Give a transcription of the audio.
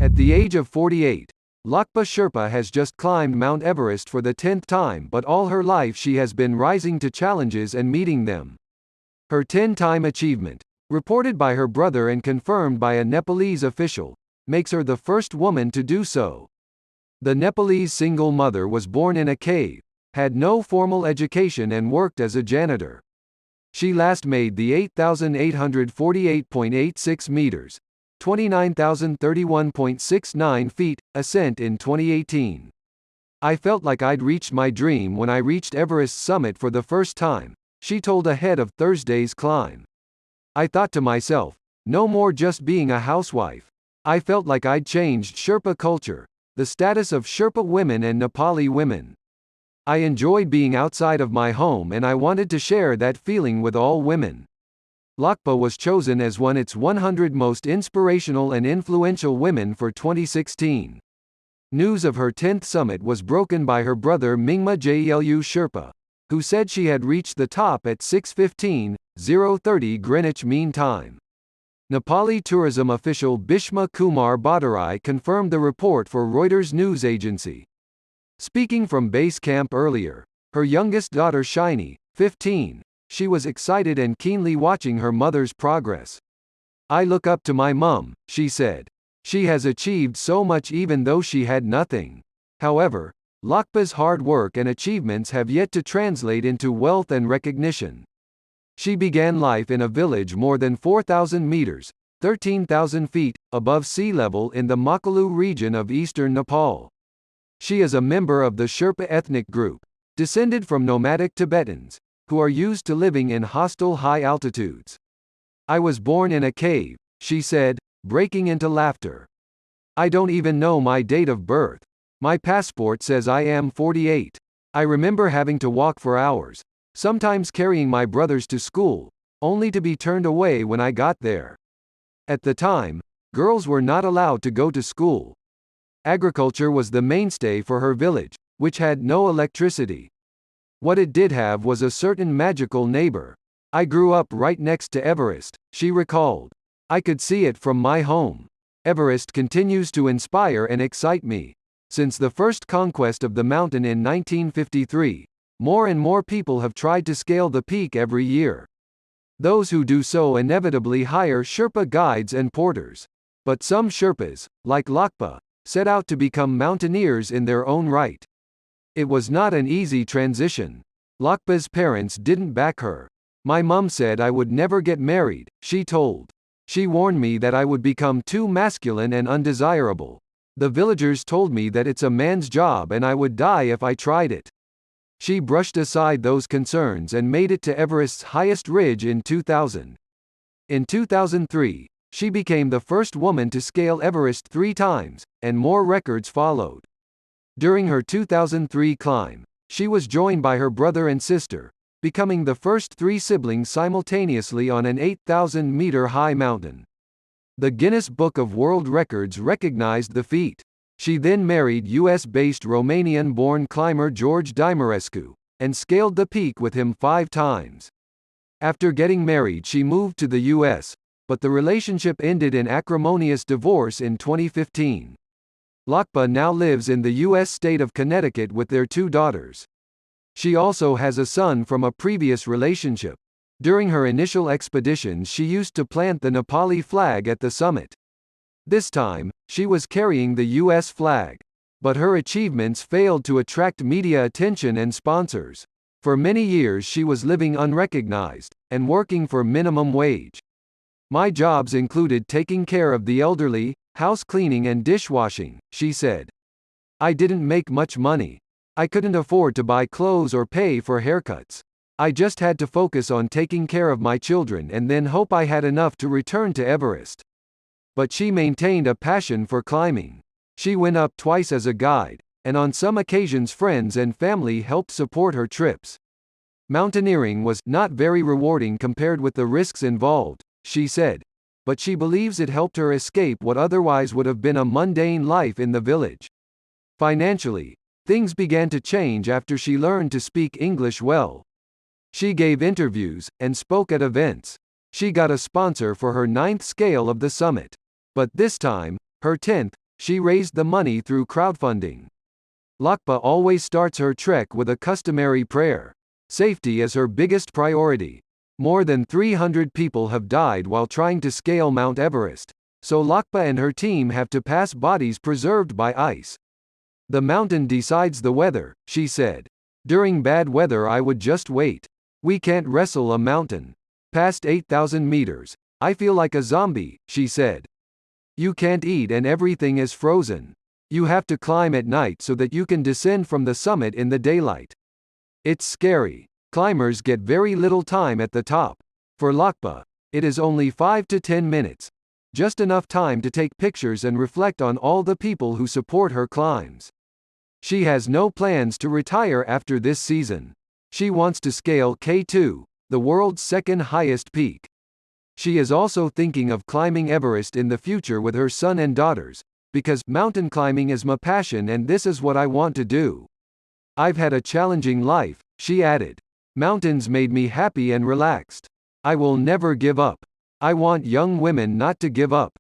At the age of 48, Lakpa Sherpa has just climbed Mount Everest for the 10th time, but all her life she has been rising to challenges and meeting them. Her 10-time achievement, reported by her brother and confirmed by a Nepalese official, makes her the first woman to do so. The Nepalese single mother was born in a cave, had no formal education and worked as a janitor. She last made the 8,848.86 meters, 29,031.69 feet, ascent in 2018. I felt like I'd reached my dream when I reached Everest's summit for the first time, she told ahead of Thursday's climb. I thought to myself, no more just being a housewife. I felt like I'd changed Sherpa culture, the status of Sherpa women and Nepali women. I enjoyed being outside of my home and I wanted to share that feeling with all women. Lakpa was chosen as one of its 100 most inspirational and influential women for 2016. News of her 10th summit was broken by her brother Mingma Jelu Sherpa, who said she had reached the top at 6:15:30 Greenwich Mean Time. Nepali tourism official Bhishma Kumar Bhattarai confirmed the report for Reuters news agency. Speaking from base camp earlier, her youngest daughter Shiny, 15, she was excited and keenly watching her mother's progress. I look up to my mum, she said. She has achieved so much even though she had nothing. However, Lakpa's hard work and achievements have yet to translate into wealth and recognition. She began life in a village more than 4,000 meters, 13,000 feet, above sea level in the Makalu region of eastern Nepal. She is a member of the Sherpa ethnic group, descended from nomadic Tibetans, who are used to living in hostile high altitudes. I was born in a cave, she said, breaking into laughter. I don't even know my date of birth. My passport says I am 48. I remember having to walk for hours, sometimes carrying my brothers to school, only to be turned away when I got there. At the time, girls were not allowed to go to school. Agriculture was the mainstay for her village, which had no electricity. What it did have was a certain magical neighbor. I grew up right next to Everest, she recalled. I could see it from my home. Everest continues to inspire and excite me. Since the first conquest of the mountain in 1953, more and more people have tried to scale the peak every year. Those who do so inevitably hire Sherpa guides and porters. But some Sherpas, like Lakpa, set out to become mountaineers in their own right. It was not an easy transition. Lakpa's parents didn't back her. My mum said I would never get married, she told. She warned me that I would become too masculine and undesirable. The villagers told me that it's a man's job and I would die if I tried it. She brushed aside those concerns and made it to Everest's highest ridge in 2000. In 2003, she became the first woman to scale Everest 3 times, and more records followed. During her 2003 climb, she was joined by her brother and sister, becoming the first 3 siblings simultaneously on an 8,000-meter high mountain. The Guinness Book of World Records recognized the feat. She then married US-based Romanian-born climber George Dimerescu, and scaled the peak with him 5 times. After getting married she moved to the US, but the relationship ended in acrimonious divorce in 2015. Lakpa now lives in the U.S. state of Connecticut with their 2 daughters. She also has a son from a previous relationship. During her initial expeditions she used to plant the Nepali flag at the summit. This time, she was carrying the U.S. flag. But her achievements failed to attract media attention and sponsors. For many years she was living unrecognized, and working for minimum wage. My jobs included taking care of the elderly, house cleaning and dishwashing, she said. I didn't make much money. I couldn't afford to buy clothes or pay for haircuts. I just had to focus on taking care of my children and then hope I had enough to return to Everest. But she maintained a passion for climbing. She went up twice as a guide, and on some occasions friends and family helped support her trips. Mountaineering was not very rewarding compared with the risks involved, she said, but she believes it helped her escape what otherwise would have been a mundane life in the village. Financially, things began to change after she learned to speak English well. She gave interviews, and spoke at events. She got a sponsor for her 9th scale of the summit. But this time, her 10th, She raised the money through crowdfunding. Lakpa always starts her trek with a customary prayer. Safety is her biggest priority. More than 300 people have died while trying to scale Mount Everest, so Lakpa and her team have to pass bodies preserved by ice. The mountain decides the weather, she said. During bad weather I would just wait. We can't wrestle a mountain. Past 8,000 meters. I feel like a zombie, she said. You can't eat and everything is frozen. You have to climb at night so that you can descend from the summit in the daylight. It's scary. Climbers get very little time at the top. For Lakpa, it is only 5 to 10 minutes. Just enough time to take pictures and reflect on all the people who support her climbs. She has no plans to retire after this season. She wants to scale K2, the world's second highest peak. She is also thinking of climbing Everest in the future with her son and daughters, because mountain climbing is my passion and this is what I want to do. I've had a challenging life, she added. Mountains made me happy and relaxed. I will never give up. I want young women not to give up.